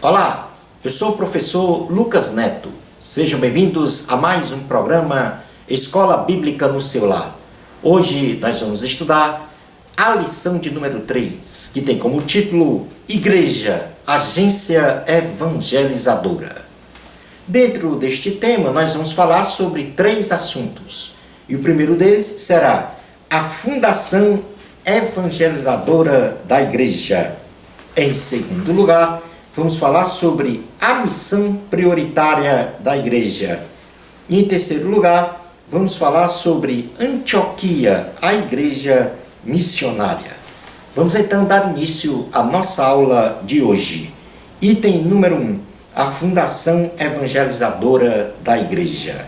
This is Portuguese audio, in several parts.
Olá, eu sou o professor Lucas Neto. Sejam bem-vindos a mais um programa Escola Bíblica no seu lar. Hoje nós vamos estudar a lição de número 3, que tem como título Igreja, Agência Evangelizadora. Dentro deste tema, nós vamos falar sobre 3 assuntos. E o primeiro deles será a fundação evangelizadora da igreja. Em segundo lugar, vamos falar sobre a missão prioritária da igreja. E em terceiro lugar, vamos falar sobre Antioquia, a igreja missionária. Vamos então dar início à nossa aula de hoje. Item número 1, a fundação evangelizadora da igreja.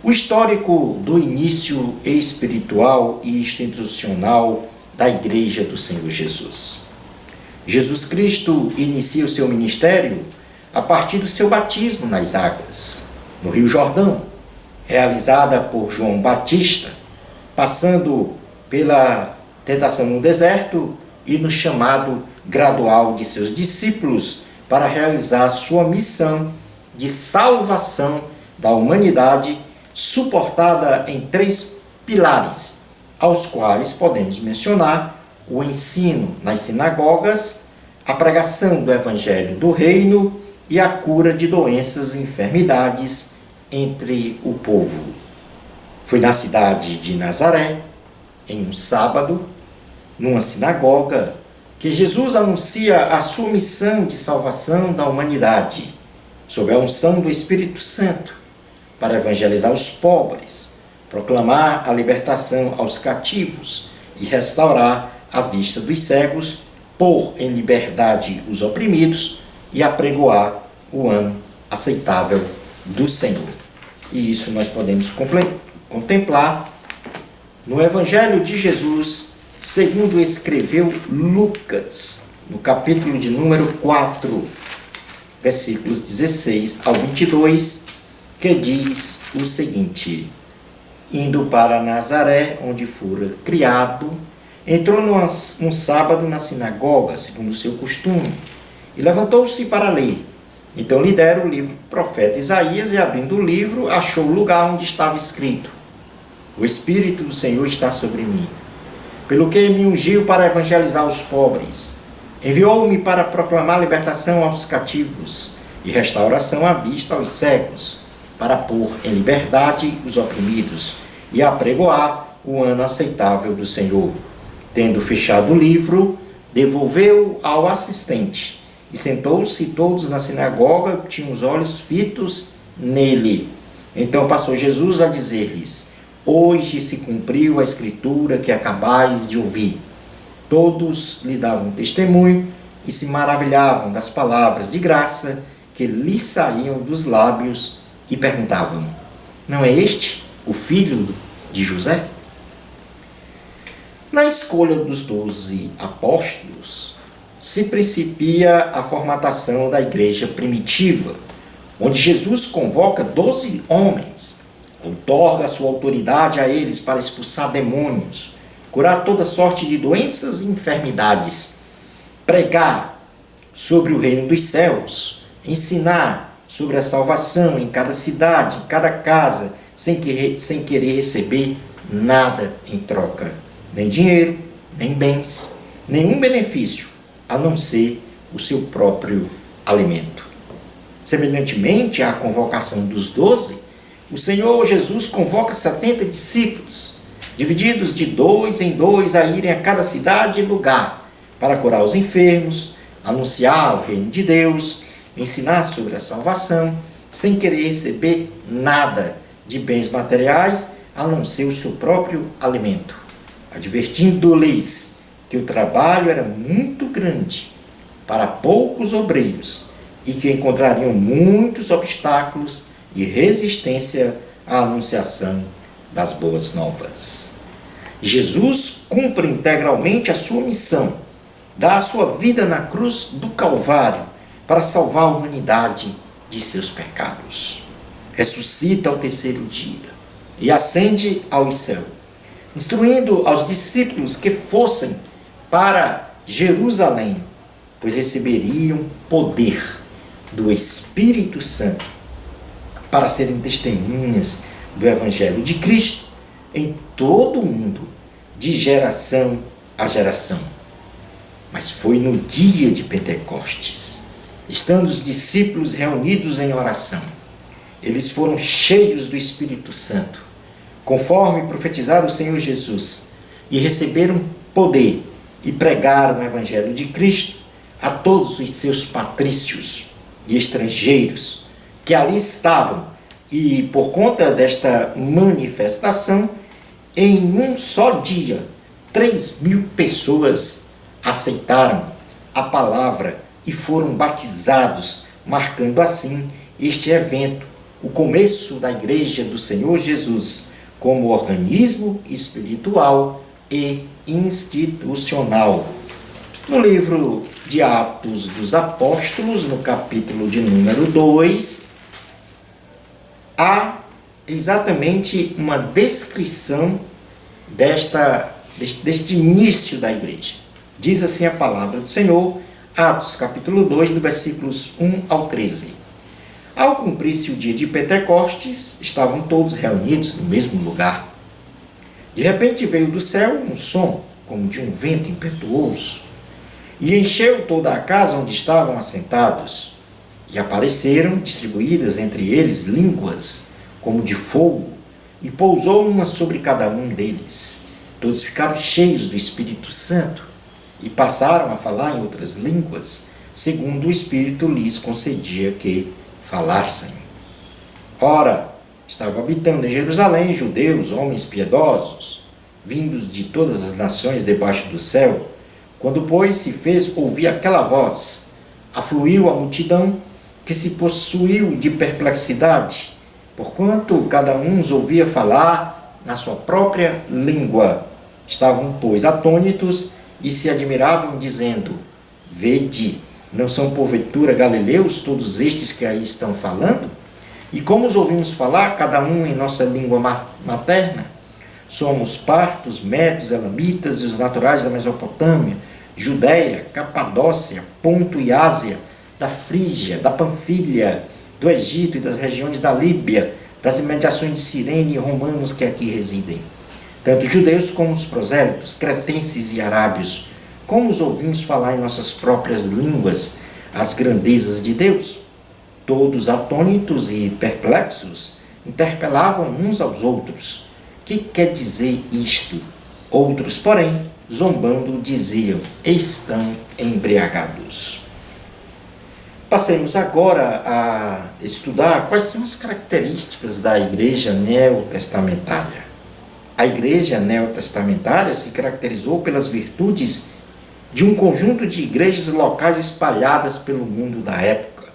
O histórico do início espiritual e institucional da igreja do Senhor Jesus. Jesus Cristo inicia o seu ministério a partir do seu batismo nas águas, no Rio Jordão, realizada por João Batista, passando pela tentação no deserto e no chamado gradual de seus discípulos para realizar sua missão de salvação da humanidade, suportada em 3 pilares, aos quais podemos mencionar o ensino nas sinagogas, a pregação do evangelho do reino e a cura de doenças e enfermidades entre o povo. Foi na cidade de Nazaré, em um sábado, numa sinagoga, que Jesus anuncia a sua missão de salvação da humanidade, sob a unção do Espírito Santo, para evangelizar os pobres, proclamar a libertação aos cativos e restaurar a vista dos cegos, pôr em liberdade os oprimidos e apregoar o ano aceitável do Senhor. E isso nós podemos contemplar no Evangelho de Jesus, segundo escreveu Lucas, no capítulo de número 4, versículos 16 ao 22, que diz o seguinte: indo para Nazaré, onde fora criado, entrou num sábado na sinagoga, segundo o seu costume, e levantou-se para ler. Então lhe deram o livro do profeta Isaías, e abrindo o livro, achou o lugar onde estava escrito: o Espírito do Senhor está sobre mim, pelo que me ungiu para evangelizar os pobres. Enviou-me para proclamar libertação aos cativos e restauração à vista aos cegos, para pôr em liberdade os oprimidos e apregoar o ano aceitável do Senhor. Tendo fechado o livro, devolveu-o ao assistente, e sentou-se todos na sinagoga, que tinham os olhos fitos nele. Então passou Jesus a dizer-lhes: hoje se cumpriu a escritura que acabais de ouvir. Todos lhe davam testemunho e se maravilhavam das palavras de graça que lhes saíam dos lábios e perguntavam: não é este o filho de José? Na escolha dos 12 apóstolos, se principia a formatação da igreja primitiva, onde Jesus convoca 12 homens, outorga sua autoridade a eles para expulsar demônios, curar toda sorte de doenças e enfermidades, pregar sobre o reino dos céus, ensinar sobre a salvação em cada cidade, em cada casa, sem querer receber nada em troca, nem dinheiro, nem bens, nenhum benefício, a não ser o seu próprio alimento. Semelhantemente à convocação dos 12, o Senhor Jesus convoca 70 discípulos, divididos de 2 em 2, a irem a cada cidade e lugar, para curar os enfermos, anunciar o reino de Deus, ensinar sobre a salvação, sem querer receber nada de bens materiais, a não ser o seu próprio alimento, advertindo-lhes que o trabalho era muito grande para poucos obreiros e que encontrariam muitos obstáculos e resistência à anunciação das boas novas. Jesus cumpre integralmente a sua missão, dá a sua vida na cruz do Calvário para salvar a humanidade de seus pecados. Ressuscita ao 3º dia e ascende ao céu, instruindo aos discípulos que fossem para Jerusalém pois receberiam poder do Espírito Santo para serem testemunhas do Evangelho de Cristo em todo o mundo, de geração a geração. Mas foi no dia de Pentecostes, estando os discípulos reunidos em oração, eles foram cheios do Espírito Santo, conforme profetizara o Senhor Jesus, e receberam poder e pregaram o Evangelho de Cristo a todos os seus patrícios e estrangeiros que ali estavam. E por conta desta manifestação, em um só dia, 3.000 pessoas aceitaram a palavra e foram batizados, marcando assim este evento, o começo da Igreja do Senhor Jesus, como organismo espiritual e institucional. No livro de Atos dos Apóstolos, no capítulo de número 2, há exatamente uma descrição deste início da igreja. Diz assim a palavra do Senhor, Atos capítulo 2, do versículos 1 ao 13. Ao cumprir-se o dia de Pentecostes, estavam todos reunidos no mesmo lugar. De repente veio do céu um som, como de um vento impetuoso, e encheu toda a casa onde estavam assentados. E apareceram, distribuídas entre eles, línguas, como de fogo, e pousou uma sobre cada um deles. Todos ficaram cheios do Espírito Santo, e passaram a falar em outras línguas, segundo o Espírito lhes concedia que falassem. Ora, estavam habitando em Jerusalém judeus, homens piedosos, vindos de todas as nações debaixo do céu. Quando, pois, se fez ouvir aquela voz, afluiu a multidão, que se possuiu de perplexidade, porquanto cada um os ouvia falar na sua própria língua. Estavam, pois, atônitos e se admiravam, dizendo: Vede, não são porventura galileus todos estes que aí estão falando? E como os ouvimos falar, cada um em nossa língua materna? Somos partos, medos, elamitas e os naturais da Mesopotâmia, Judéia, Capadócia, Ponto e Ásia, da Frígia, da Panfilha, do Egito e das regiões da Líbia, das imediações de Cirene e romanos que aqui residem. Tanto judeus como os prosélitos, cretenses e arábios, como os ouvimos falar em nossas próprias línguas as grandezas de Deus. Todos atônitos e perplexos, interpelavam uns aos outros: que quer dizer isto? Outros, porém, zombando, diziam: estão embriagados. Passemos agora a estudar quais são as características da igreja neotestamentária. A igreja neotestamentária se caracterizou pelas virtudes de um conjunto de igrejas locais espalhadas pelo mundo da época,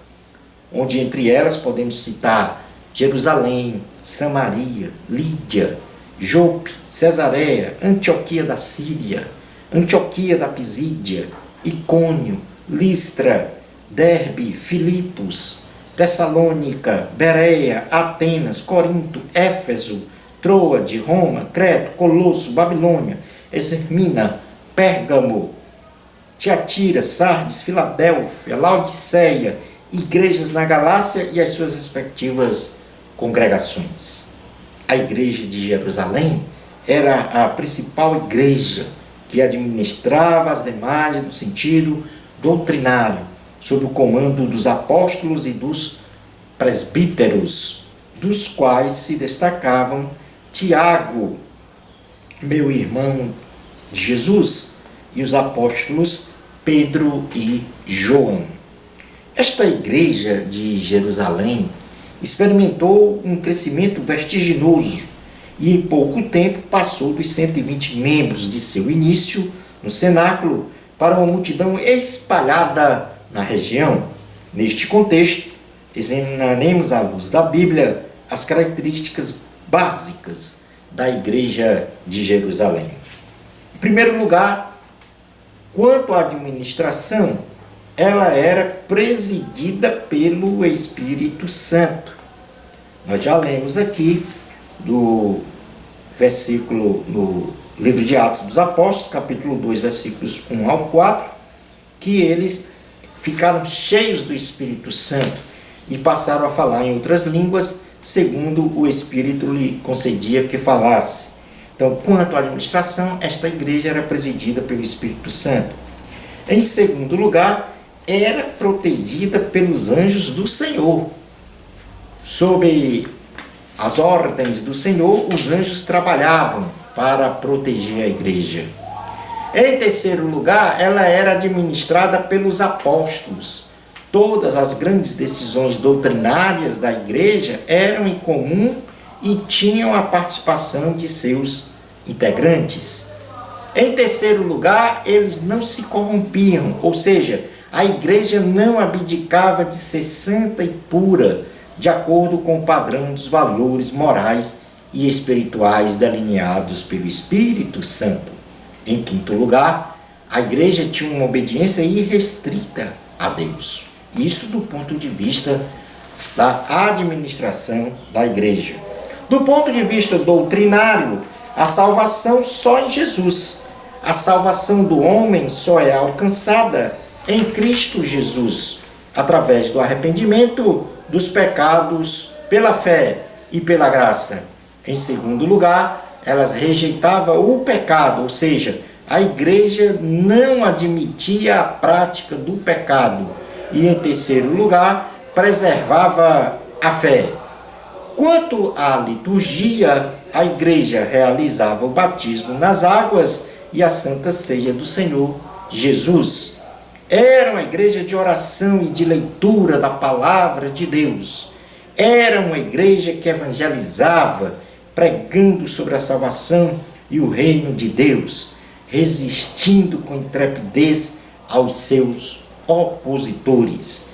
onde entre elas podemos citar Jerusalém, Samaria, Lídia, Jope, Cesareia, Antioquia da Síria, Antioquia da Pisídia, Icônio, Listra, Derbe, Filipos, Tessalônica, Bereia, Atenas, Corinto, Éfeso, Troade, Roma, Creto, Colosso, Babilônia, Esmirna, Pérgamo, Tiatira, Sardes, Filadélfia, Laodiceia, igrejas na Galácia e as suas respectivas congregações. A igreja de Jerusalém era a principal igreja que administrava as demais no sentido doutrinário, sob o comando dos apóstolos e dos presbíteros, dos quais se destacavam Tiago, meu irmão de Jesus, e os apóstolos Pedro e João. Esta igreja de Jerusalém experimentou um crescimento vertiginoso e em pouco tempo passou dos 120 membros de seu início no cenáculo para uma multidão espalhada na região. Neste contexto, examinaremos à luz da Bíblia as características básicas da igreja de Jerusalém. Em primeiro lugar, quanto à administração, ela era presidida pelo Espírito Santo. Nós já lemos aqui do versículo no livro de Atos dos Apóstolos, capítulo 2, versículos 1 ao 4, que eles ficaram cheios do Espírito Santo e passaram a falar em outras línguas, segundo o Espírito lhe concedia que falasse. Então, quanto à administração, esta igreja era presidida pelo Espírito Santo. Em segundo lugar, era protegida pelos anjos do Senhor. Sob as ordens do Senhor, os anjos trabalhavam para proteger a igreja. Em terceiro lugar, ela era administrada pelos apóstolos. Todas as grandes decisões doutrinárias da igreja eram em comum e tinham a participação de seus integrantes. Em terceiro lugar, eles não se corrompiam, ou seja, a igreja não abdicava de ser santa e pura, de acordo com o padrão dos valores morais e espirituais delineados pelo Espírito Santo. Em quinto lugar, a igreja tinha uma obediência irrestrita a Deus. Isso do ponto de vista da administração da igreja. Do ponto de vista doutrinário, a salvação só em Jesus. A salvação do homem só é alcançada em Cristo Jesus, através do arrependimento dos pecados, pela fé e pela graça. Em segundo lugar, elas rejeitavam o pecado, ou seja, a igreja não admitia a prática do pecado. E em terceiro lugar, preservava a fé. Quanto à liturgia, a igreja realizava o batismo nas águas e a Santa Ceia do Senhor Jesus. Era uma igreja de oração e de leitura da palavra de Deus. Era uma igreja que evangelizava, pregando sobre a salvação e o reino de Deus, resistindo com intrepidez aos seus opositores.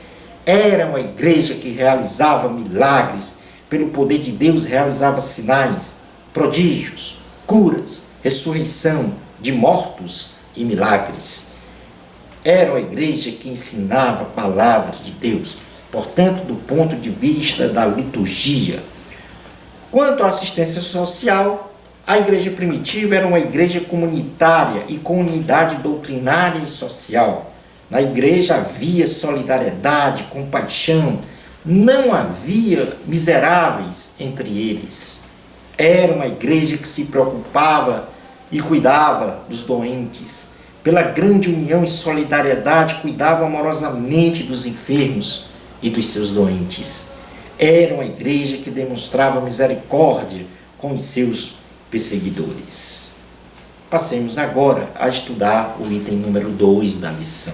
Era uma igreja que realizava milagres, pelo poder de Deus realizava sinais, prodígios, curas, ressurreição de mortos e milagres. Era uma igreja que ensinava a palavra de Deus, portanto, do ponto de vista da liturgia. Quanto à assistência social, a igreja primitiva era uma igreja comunitária e com unidade doutrinária e social. Na igreja havia solidariedade, compaixão, não havia miseráveis entre eles. Era uma igreja que se preocupava e cuidava dos doentes. Pela grande união e solidariedade, cuidava amorosamente dos enfermos e dos seus doentes. Era uma igreja que demonstrava misericórdia com os seus perseguidores. Passemos agora a estudar o item número 2 da lição.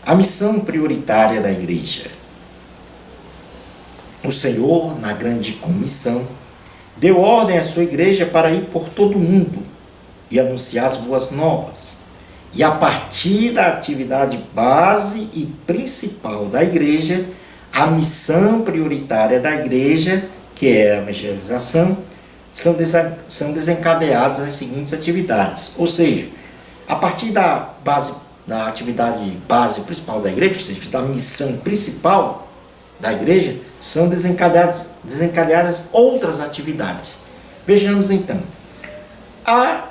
A missão prioritária da igreja. O Senhor, na grande comissão, deu ordem à sua igreja para ir por todo o mundo e anunciar as boas novas. E a partir da atividade base e principal da igreja, a missão prioritária da igreja, que é a evangelização, são desencadeadas as seguintes atividades. Ou seja, a partir da atividade base principal da igreja, ou seja, da missão principal da igreja, são desencadeadas outras atividades. Vejamos então. A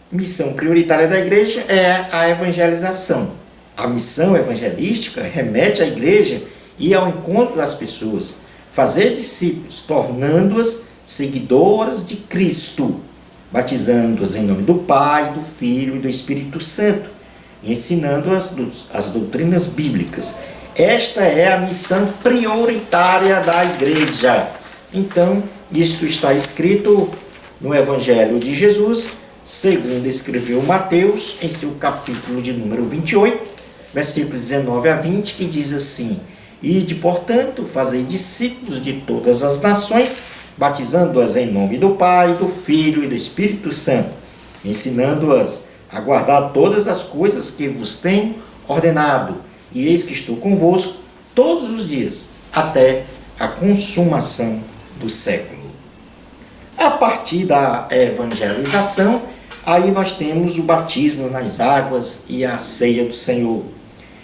missão prioritária da igreja é a evangelização. A missão evangelística remete à igreja e ao encontro das pessoas, fazer discípulos, tornando-as seguidoras de Cristo, batizando-as em nome do Pai, do Filho e do Espírito Santo, e ensinando-as as doutrinas bíblicas. Esta é a missão prioritária da igreja. Então, isto está escrito no Evangelho de Jesus, segundo escreveu Mateus, em seu capítulo de número 28, versículos 19 a 20, que diz assim: Ide, portanto, fazei discípulos de todas as nações, batizando-as em nome do Pai, do Filho e do Espírito Santo, ensinando-as a guardar todas as coisas que vos tenho ordenado, e eis que estou convosco todos os dias, até a consumação do século. A partir da evangelização, aí nós temos o batismo nas águas e a ceia do Senhor.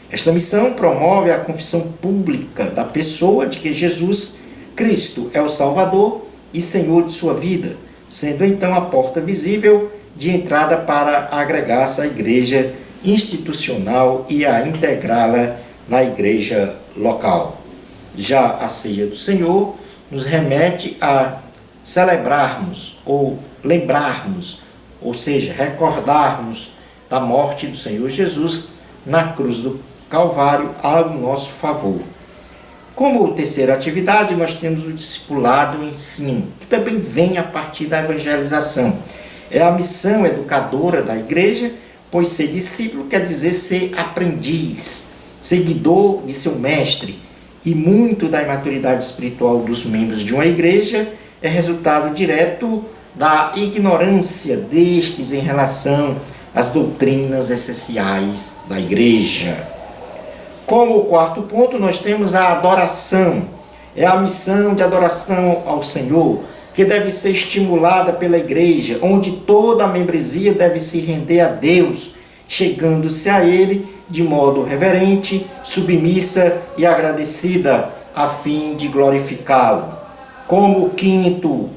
Esta missão promove a confissão pública da pessoa de que Jesus Cristo é o Salvador e Senhor de sua vida, sendo então a porta visível de entrada para agregar-se à igreja institucional e a integrá-la na igreja local. Já a ceia do Senhor nos remete a celebrarmos ou lembrarmos, ou seja, recordarmos da morte do Senhor Jesus na cruz do Calvário ao nosso favor. Como terceira atividade, nós temos o discipulado e o ensino, que também vem a partir da evangelização. É a missão educadora da igreja, pois ser discípulo quer dizer ser aprendiz, seguidor de seu mestre, e muito da imaturidade espiritual dos membros de uma igreja é resultado direto da ignorância destes em relação às doutrinas essenciais da igreja. Como quarto ponto, nós temos a adoração. É a missão de adoração ao Senhor, que deve ser estimulada pela igreja, onde toda a membresia deve se render a Deus, chegando-se a Ele de modo reverente, submissa e agradecida, a fim de glorificá-lo. Como quinto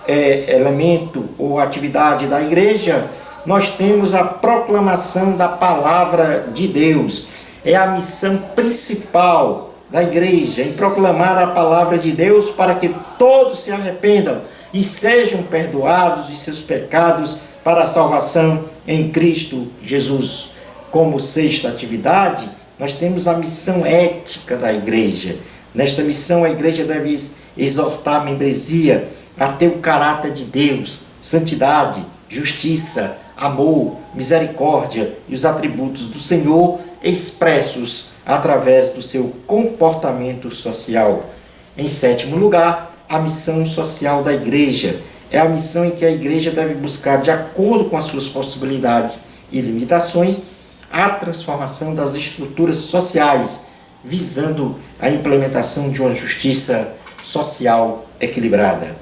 elemento ou atividade da igreja, nós temos a proclamação da palavra de Deus. É a missão principal da igreja, em proclamar a palavra de Deus para que todos se arrependam e sejam perdoados de seus pecados para a salvação em Cristo Jesus. Como sexta atividade, nós temos a missão ética da igreja. Nesta missão, a igreja deve exortar a membresia a ter o caráter de Deus, santidade, justiça, amor, misericórdia e os atributos do Senhor expressos através do seu comportamento social. Em sétimo lugar, a missão social da igreja. É a missão em que a igreja deve buscar, de acordo com as suas possibilidades e limitações, a transformação das estruturas sociais, visando a implementação de uma justiça social equilibrada.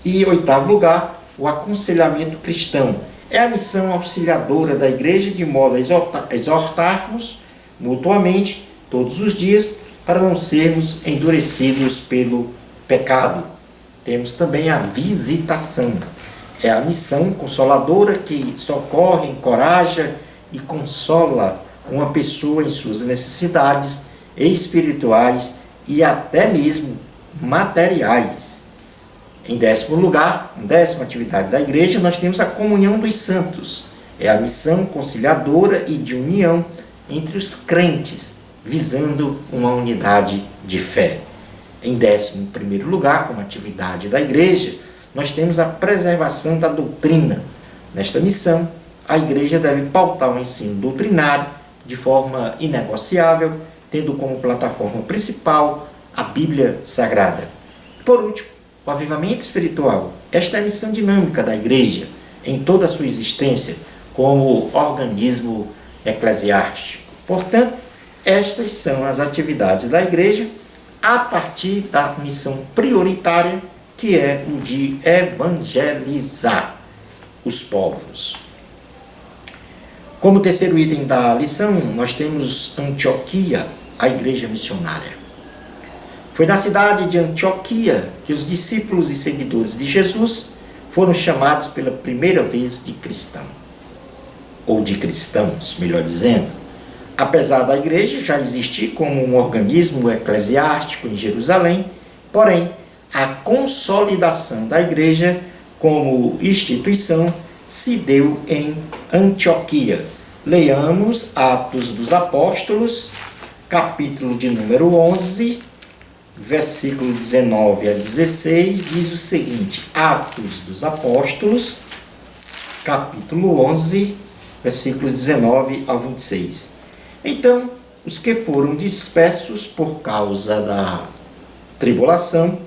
E, em oitavo lugar, o aconselhamento cristão. É a missão auxiliadora da igreja, de modo a exortarmos mutuamente, todos os dias, para não sermos endurecidos pelo pecado. Temos também a visitação. É a missão consoladora que socorre, encoraja e consola uma pessoa em suas necessidades espirituais e até mesmo materiais. Em décimo lugar, décima atividade da igreja, nós temos a comunhão dos santos. É a missão conciliadora e de união entre os crentes, visando uma unidade de fé. Em 11º lugar, como atividade da igreja, nós temos a preservação da doutrina. Nesta missão, a igreja deve pautar o ensino doutrinário de forma inegociável, tendo como plataforma principal a Bíblia Sagrada. Por último, o avivamento espiritual. Esta é a missão dinâmica da igreja em toda a sua existência como organismo eclesiástico. Portanto, estas são as atividades da igreja a partir da missão prioritária, que é o de evangelizar os povos. Como terceiro item da lição, nós temos Antioquia, a igreja missionária. Foi na cidade de Antioquia que os discípulos e seguidores de Jesus foram chamados pela primeira vez de cristão, ou de cristãos, melhor dizendo. Apesar da igreja já existir como um organismo eclesiástico em Jerusalém, porém, a consolidação da igreja como instituição se deu em Antioquia. Leiamos Atos dos Apóstolos, capítulo de número 11, versículo 19 a 16, diz o seguinte: Atos dos Apóstolos, capítulo 11, versículos 19 ao 26. Então, os que foram dispersos por causa da tribulação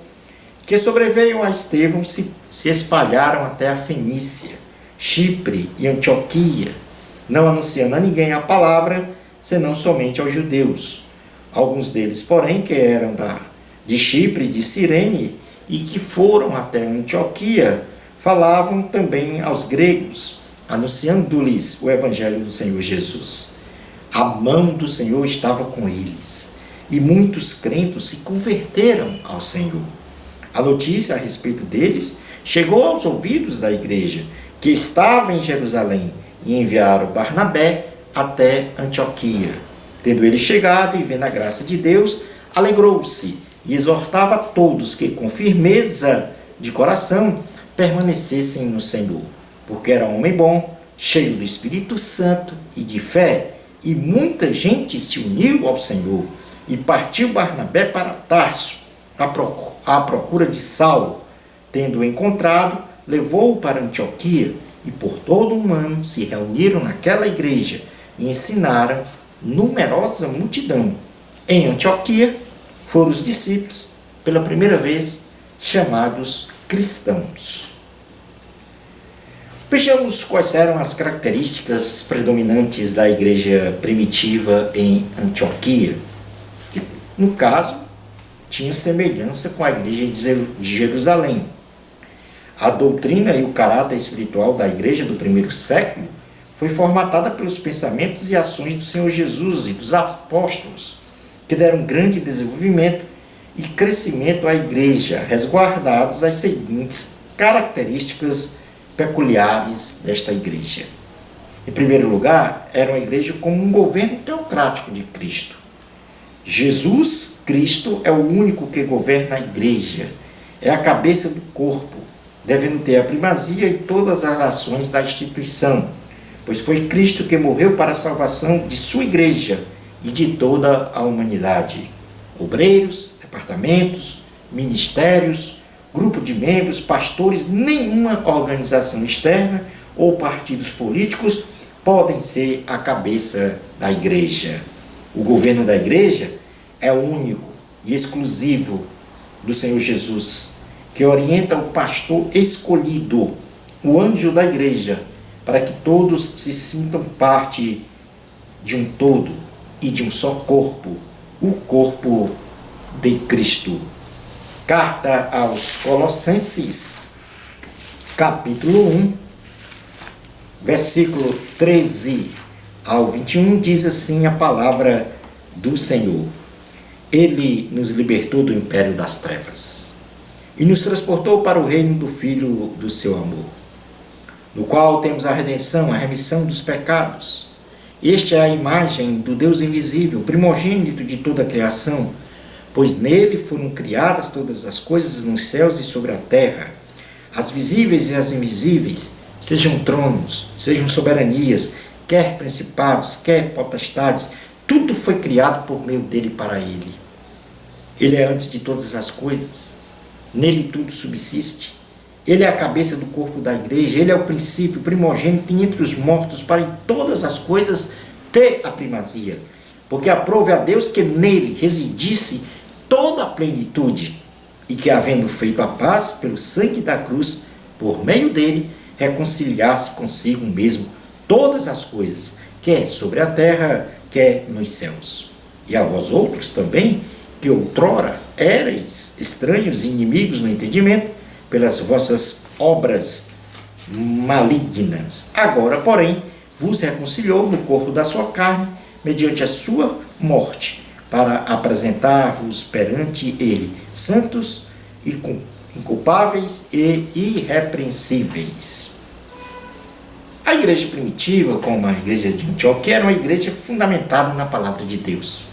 que sobreveio a Estevão se espalharam até a Fenícia, Chipre e Antioquia, não anunciando a ninguém a palavra, senão somente aos judeus. Alguns deles, porém, que eram de Chipre e de Cirene, e que foram até Antioquia, falavam também aos gregos, anunciando-lhes o evangelho do Senhor Jesus. A mão do Senhor estava com eles, e muitos crentes se converteram ao Senhor. A notícia a respeito deles chegou aos ouvidos da igreja, que estava em Jerusalém, e enviaram Barnabé até Antioquia. Tendo ele chegado e vendo a graça de Deus, alegrou-se e exortava a todos que, com firmeza de coração, permanecessem no Senhor, porque era um homem bom, cheio do Espírito Santo e de fé, e muita gente se uniu ao Senhor. E partiu Barnabé para Tarso, à procura de Saulo. Tendo-o encontrado, levou-o para Antioquia, e por todo um ano se reuniram naquela igreja e ensinaram numerosa multidão. Em Antioquia foram os discípulos, pela primeira vez, chamados cristãos. Vejamos quais eram as características predominantes da igreja primitiva em Antioquia, que, no caso, tinha semelhança com a igreja de Jerusalém. A doutrina e o caráter espiritual da igreja do primeiro século foi formatada pelos pensamentos e ações do Senhor Jesus e dos apóstolos, que deram grande desenvolvimento e crescimento à igreja, resguardados as seguintes características peculiares desta igreja. Em primeiro lugar, era uma igreja com um governo teocrático de Cristo. Jesus Cristo é o único que governa a igreja, é a cabeça do corpo, devendo ter a primazia em todas as ações da instituição, pois foi Cristo que morreu para a salvação de sua igreja e de toda a humanidade. Obreiros, departamentos, ministérios, grupo de membros, pastores, nenhuma organização externa ou partidos políticos podem ser a cabeça da igreja. O governo da igreja é único e exclusivo do Senhor Jesus, que orienta o pastor escolhido, o anjo da igreja, para que todos se sintam parte de um todo e de um só corpo, o corpo de Cristo. Carta aos Colossenses, capítulo 1, versículo 13 ao 21, diz assim a palavra do Senhor. Ele nos libertou do império das trevas e nos transportou para o reino do Filho do seu amor, no qual temos a redenção, a remissão dos pecados. Este é a imagem do Deus invisível, primogênito de toda a criação, pois nele foram criadas todas as coisas nos céus e sobre a terra, as visíveis e as invisíveis, sejam tronos, sejam soberanias, quer principados, quer potestades, tudo foi criado por meio dele e para ele. Ele é antes de todas as coisas, nele tudo subsiste. Ele é a cabeça do corpo da igreja, ele é o princípio, primogênito entre os mortos, para em todas as coisas ter a primazia. Porque aprove a Deus que nele residisse toda a plenitude, e que, havendo feito a paz pelo sangue da cruz, por meio dele, reconciliasse consigo mesmo todas as coisas, quer sobre a terra, quer nos céus. E a vós outros também, que outrora éreis estranhos e inimigos no entendimento, pelas vossas obras malignas. Agora, porém, vos reconciliou no corpo da sua carne, mediante a sua morte, para apresentar-vos perante ele santos e inculpáveis e irrepreensíveis. A igreja primitiva, como a igreja de Antioquia, era uma igreja fundamentada na palavra de Deus.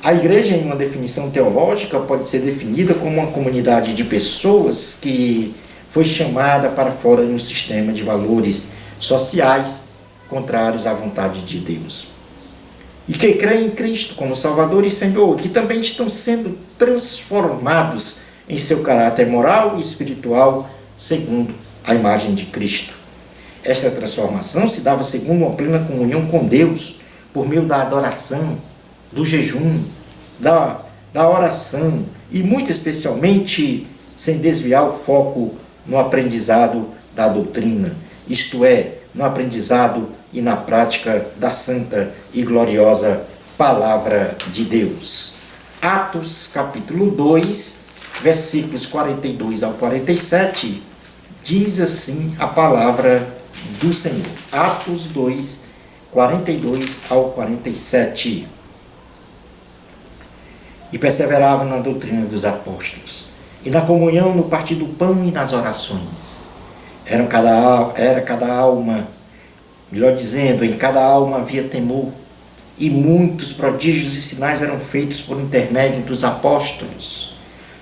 A igreja, em uma definição teológica, pode ser definida como uma comunidade de pessoas que foi chamada para fora de um sistema de valores sociais contrários à vontade de Deus. E que creem em Cristo como Salvador e Senhor, que também estão sendo transformados em seu caráter moral e espiritual segundo a imagem de Cristo. Esta transformação se dava segundo uma plena comunhão com Deus, por meio da adoração, do jejum, da oração e, muito especialmente, sem desviar o foco no aprendizado da doutrina, isto é, no aprendizado e na prática da santa e gloriosa Palavra de Deus. Atos, capítulo 2, versículos 42 ao 47, diz assim a palavra do Senhor. Atos 2, 42 ao 47. E perseveravam na doutrina dos apóstolos, e na comunhão, no partir do pão e nas orações. Era cada alma, melhor dizendo, em cada alma havia temor, e muitos prodígios e sinais eram feitos por intermédio dos apóstolos.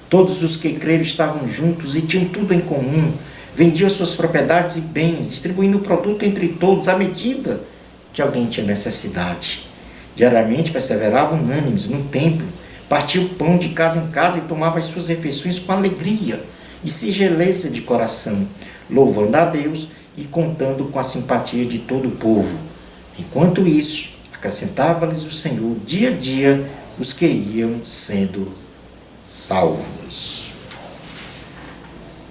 Todos os que creram estavam juntos e tinham tudo em comum, vendiam suas propriedades e bens, distribuindo o produto entre todos à medida que alguém tinha necessidade. Diariamente perseveravam unânimes no templo, partiam o pão de casa em casa e tomavam as suas refeições com alegria e singeleza de coração, louvando a Deus e contando com a simpatia de todo o povo. Enquanto isso, acrescentava-lhes o Senhor dia a dia os que iam sendo salvos.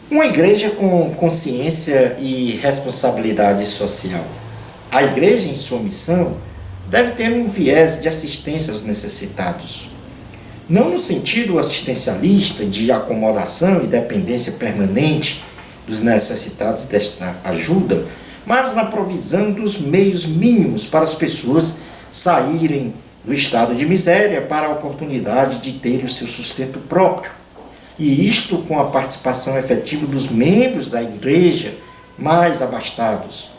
Uma igreja com consciência e responsabilidade social. A igreja, em sua missão, deve ter um viés de assistência aos necessitados. Não no sentido assistencialista de acomodação e dependência permanente dos necessitados desta ajuda, mas na provisão dos meios mínimos para as pessoas saírem do estado de miséria para a oportunidade de terem o seu sustento próprio. E isto com a participação efetiva dos membros da igreja mais abastados,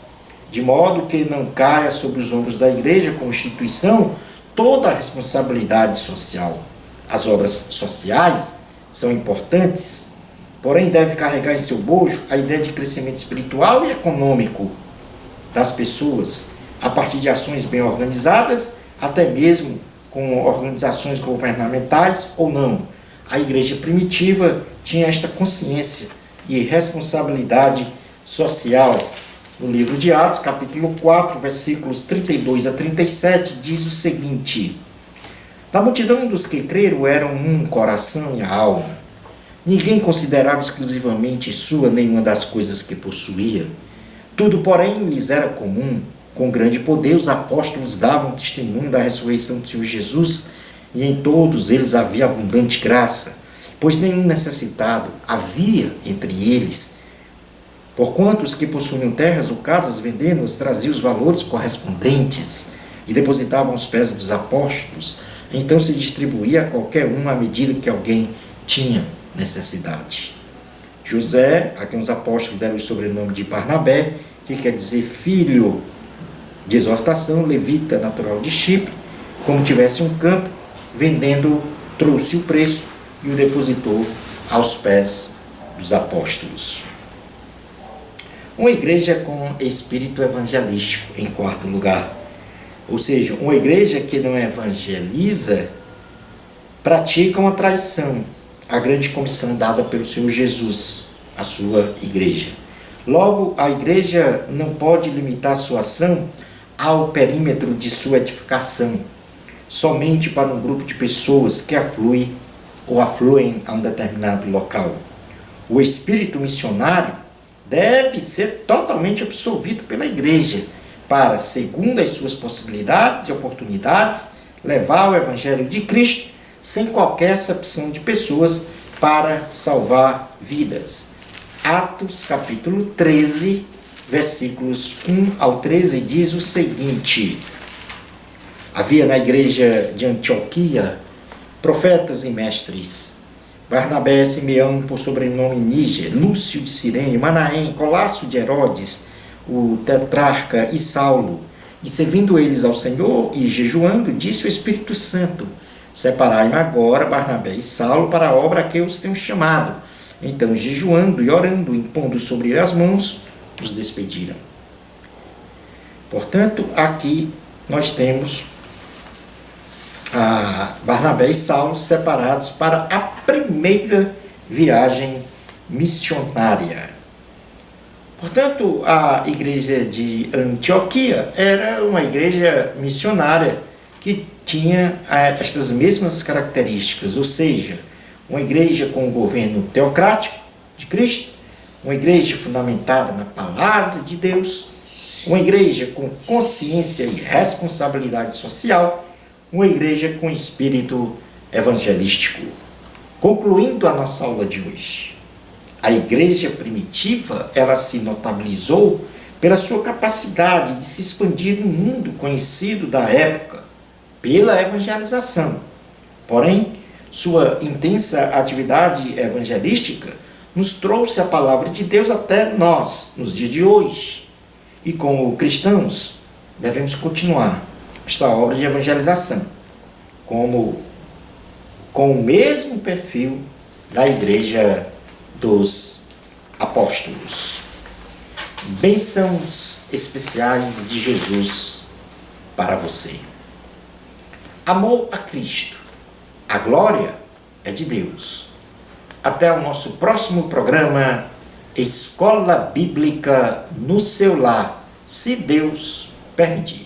de modo que não caia sobre os ombros da igreja como instituição toda a responsabilidade social. As obras sociais são importantes, porém deve carregar em seu bojo a ideia de crescimento espiritual e econômico das pessoas, a partir de ações bem organizadas, até mesmo com organizações governamentais ou não. A igreja primitiva tinha esta consciência e responsabilidade social. No livro de Atos, capítulo 4, versículos 32 a 37, diz o seguinte: da multidão dos que creram eram um coração e a alma. Ninguém considerava exclusivamente sua nenhuma das coisas que possuía. Tudo, porém, lhes era comum. Com grande poder, os apóstolos davam testemunho da ressurreição do Senhor Jesus, e em todos eles havia abundante graça, pois nenhum necessitado havia entre eles. Porquanto os que possuíam terras ou casas, vendendo-as, traziam os valores correspondentes e depositavam aos pés dos apóstolos. Então se distribuía a qualquer um à medida que alguém tinha necessidade. José, a quem os apóstolos deram o sobrenome de Barnabé, que quer dizer filho de exortação, levita natural de Chipre, como tivesse um campo, vendendo, trouxe o preço e o depositou aos pés dos apóstolos. Uma igreja com espírito evangelístico, em quarto lugar. Ou seja, uma igreja que não evangeliza pratica uma traição à grande comissão dada pelo Senhor Jesus, à sua igreja. Logo, a igreja não pode limitar sua ação ao perímetro de sua edificação, somente para um grupo de pessoas que afluem a um determinado local. O espírito missionário deve ser totalmente absolvido pela igreja para, segundo as suas possibilidades e oportunidades, levar o evangelho de Cristo sem qualquer acepção de pessoas para salvar vidas. Atos capítulo 13, versículos 1 ao 13 diz o seguinte: havia na igreja de Antioquia profetas e mestres, Barnabé, Simeão, por sobrenome Níger, Lúcio de Cirene, Manaém, Colácio de Herodes, o tetrarca e Saulo. E servindo eles ao Senhor e jejuando, disse o Espírito Santo: separai-me agora, Barnabé e Saulo, para a obra a que eu os tenho chamado. Então, jejuando e orando, impondo sobre ele as mãos, os despediram. Portanto, aqui nós temos Barnabé e Saulo separados para a primeira viagem missionária. Portanto, a igreja de Antioquia era uma igreja missionária que tinha estas mesmas características, ou seja, uma igreja com um governo teocrático de Cristo, uma igreja fundamentada na palavra de Deus, uma igreja com consciência e responsabilidade social, uma igreja com espírito evangelístico. Concluindo a nossa aula de hoje, a igreja primitiva, ela se notabilizou pela sua capacidade de se expandir no mundo conhecido da época, pela evangelização. Porém, sua intensa atividade evangelística nos trouxe a palavra de Deus até nós, nos dias de hoje. E como cristãos, devemos continuar esta obra de evangelização, com o mesmo perfil da Igreja dos Apóstolos. Bênçãos especiais de Jesus para você. Amor a Cristo. A glória é de Deus. Até o nosso próximo programa, Escola Bíblica no seu lar, se Deus permitir.